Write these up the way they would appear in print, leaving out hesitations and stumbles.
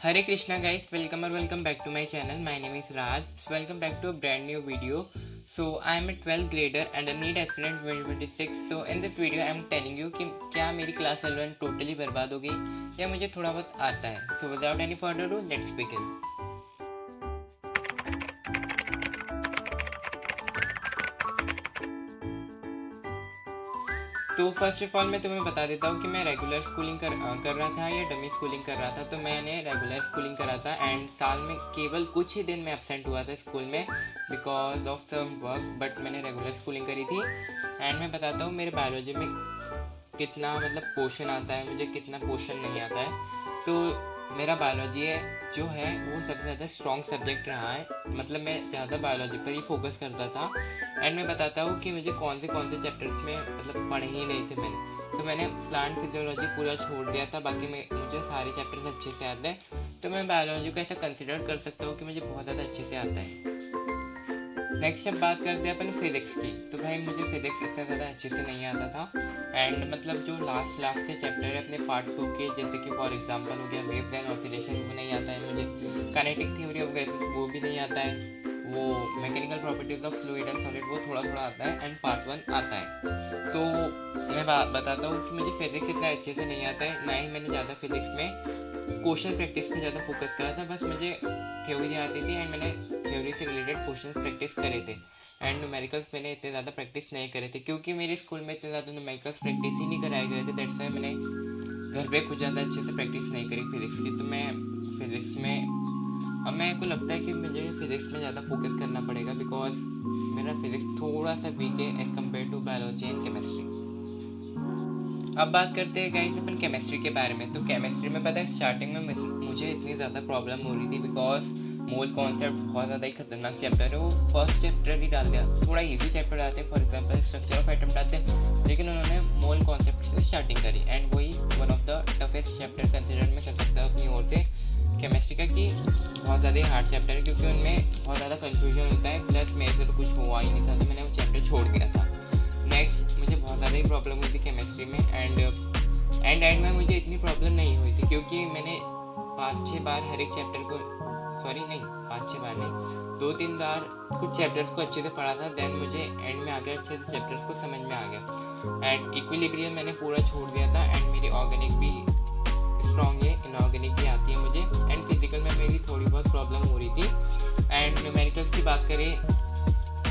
Hare Krishna guys, welcome or welcome back to my channel. My name is Raj. Welcome back to a brand new video. So I am a 12th grader and a NEET aspirant 2026. So in this video I am telling you कि क्या मेरी class 11 totally बर्बाद हो गई या मुझे थोड़ा बहुत आता है. So without any further ado, let's begin. तो फर्स्ट ऑफ ऑल मैं तुम्हें बता देता हूँ कि मैं रेगुलर स्कूलिंग कर रहा था या डमी स्कूलिंग कर रहा था. तो मैंने रेगुलर स्कूलिंग करा था एंड साल में केवल कुछ ही दिन मैं एब्सेंट हुआ था स्कूल में because of some work. But मैंने रेगुलर स्कूलिंग करी थी एंड मैं बताता हूँ मेरे बायोलॉजी में कितना पोर्शन आता है, मुझे कितना पोर्शन नहीं आता है. तो मेरा बायोलॉजी जो है वो सबसे ज़्यादा स्ट्रॉन्ग सब्जेक्ट रहा है. मतलब मैं ज़्यादा बायोलॉजी पर ही फोकस करता था एंड मैं बताता हूँ कि मुझे कौन से चैप्टर्स में पढ़े ही नहीं थे मैंने. तो मैंने प्लांट फिजियोलॉजी पूरा छोड़ दिया था. बाकी मुझे सारे चैप्टर्स अच्छे से आते हैं. तो मैं बायोलॉजी को ऐसा कंसिडर कर सकता हूँ कि मुझे बहुत ज़्यादा अच्छे से आता है. नेक्स्ट अब बात करते हैं अपन फिज़िक्स की. तो भाई मुझे फिज़िक्स इतना ज़्यादा अच्छे से नहीं आता था एंड जो लास्ट के चैप्टर है अपने पार्ट 2 के, जैसे कि फॉर एग्जांपल हो गया वेव्स एंड ऑसिलेशन, वो नहीं आता है मुझे. काइनेटिक थ्योरी ऑफ गैसेस वो भी नहीं आता है. वो mechanical properties of fluid and solid वो थोड़ा आता है एंड पार्ट 1 आता है. तो मैं बताता हूँ कि मुझे फिज़िक्स इतना अच्छे से नहीं आता है. ना ही मैंने ज़्यादा फिज़िक्स में क्वेश्चन प्रैक्टिस पे ज़्यादा फोकस करा था. बस मुझे थ्योरी आती थी एंड मैंने थ्योरी से रिलेटेड क्वेश्चंस प्रैक्टिस करे थे एंड न्यूमेरिकल्स मैंने इतने ज़्यादा प्रैक्टिस नहीं करे थे क्योंकि मेरे स्कूल में इतने ज़्यादा न्यूमेरिकल्स प्रैक्टिस ही नहीं कराए गए थे. दैट्स वाई मैंने घर पे कुछ ज़्यादा अच्छे से प्रैक्टिस नहीं करी फिज़िक्स की. तो मैं फिज़िक्स में अब मेरे को लगता है कि मुझे फिज़िक्स में ज़्यादा फोकस करना पड़ेगा बिकॉज मेरा फिज़िक्स थोड़ा सा वीक है as compare to biology and chemistry. अब बात करते हैं गाइस अपन केमिस्ट्री के बारे में. तो केमिस्ट्री में पता है स्टार्टिंग में मुझे इतनी ज़्यादा प्रॉब्लम हो रही थी बिकॉज मोल कॉन्सेप्ट बहुत ज़्यादा ही खतरनाक चैप्टर है. वो फर्स्ट चैप्टर ही डाल दिया. थोड़ा इजी चैप्टर डालते हैं, for example structure of atom डालते हैं, लेकिन उन्होंने मोल कॉन्सेप्ट से स्टार्टिंग करी एंड वही one of the toughest chapter consider में कर सकता हूँ अपनी ओर से केमिस्ट्री का कि बहुत ज़्यादा ही हार्ड चैप्टर है क्योंकि उनमें बहुत ज़्यादा कन्फ्यूजन होता है. प्लस मेरे से तो कुछ हुआ ही नहीं था तो मैंने वो चैप्टर छोड़ दिया था. नेक्स्ट मुझे बहुत ज़्यादा ही प्रॉब्लम हुई थी केमिस्ट्री में एंड में मुझे इतनी प्रॉब्लम नहीं हुई थी क्योंकि मैंने 5-6 बार हर एक चैप्टर को 5-6 बार नहीं 2-3 बार कुछ चैप्टर्स को अच्छे से पढ़ा था. देन मुझे एंड में आगे अच्छे से चैप्टर्स को समझ में आ गया एंड इक्विलिब्रियम मैंने पूरा छोड़ दिया था एंड मेरी ऑर्गेनिक भी स्ट्रॉन्ग है, इनऑर्गेनिक भी आती है मुझे एंड फिजिकल में मेरी थोड़ी बहुत प्रॉब्लम हो रही थी. एंड न्यूमेरिकल्स की बात करें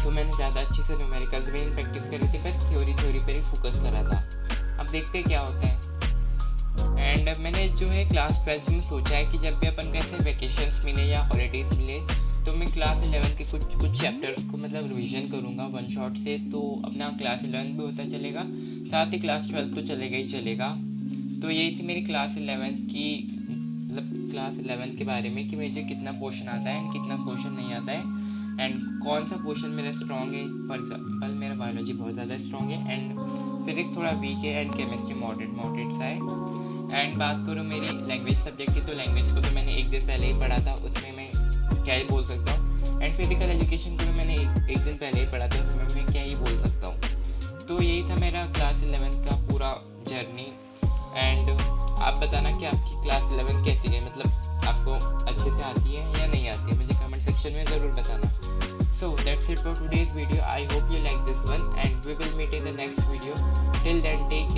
तो मैंने ज़्यादा अच्छे से न्यूमेरिकल्स भी प्रैक्टिस करी थी, बस थ्योरी पर ही फोकस करा था. अब देखते क्या होता है. एंड मैंने जो है क्लास 12 में सोचा है कि जब भी अपन कैसे वेकेशंस मिले या हॉलीडेज़ मिले तो मैं क्लास 11 के कुछ चैप्टर्स को रिवीजन करूँगा वन शॉट से. तो अपना क्लास 11 भी होता चलेगा, साथ ही क्लास 12 तो चलेगा ही चलेगा. तो यही थी मेरी क्लास 11 की क्लास 11 के बारे में कि मुझे कितना पोर्शन आता है एंड कितना पोर्शन नहीं आता है एंड कौन सा पोर्शन मेरा स्ट्रॉन्ग है. फॉर एग्जाम्पल मेरा बायोलॉजी बहुत ज़्यादा स्ट्रॉन्ग है एंड फिज़िक्स थोड़ा वीक है एंड केमिस्ट्री मॉडरेट सा है. एंड बात करूँ मेरी लैंग्वेज सब्जेक्ट की तो लैंग्वेज को तो मैंने एक दिन पहले ही पढ़ा था, उसमें मैं क्या ही बोल सकता हूँ. एंड फिजिकल एजुकेशन को मैंने एक दिन पहले ही पढ़ा था, उसमें मैं क्या ही बोल सकता हूँ. तो यही था मेरा क्लास 11 का पूरा जर्नी. एंड आप बताना कि आपकी क्लास 11 कैसी गई, आपको अच्छे से आती है या नहीं आती है, मुझे कमेंट सेक्शन में ज़रूर बताना. So that's it for today's video. I hope you like this one and we will meet in the next video. Till then, take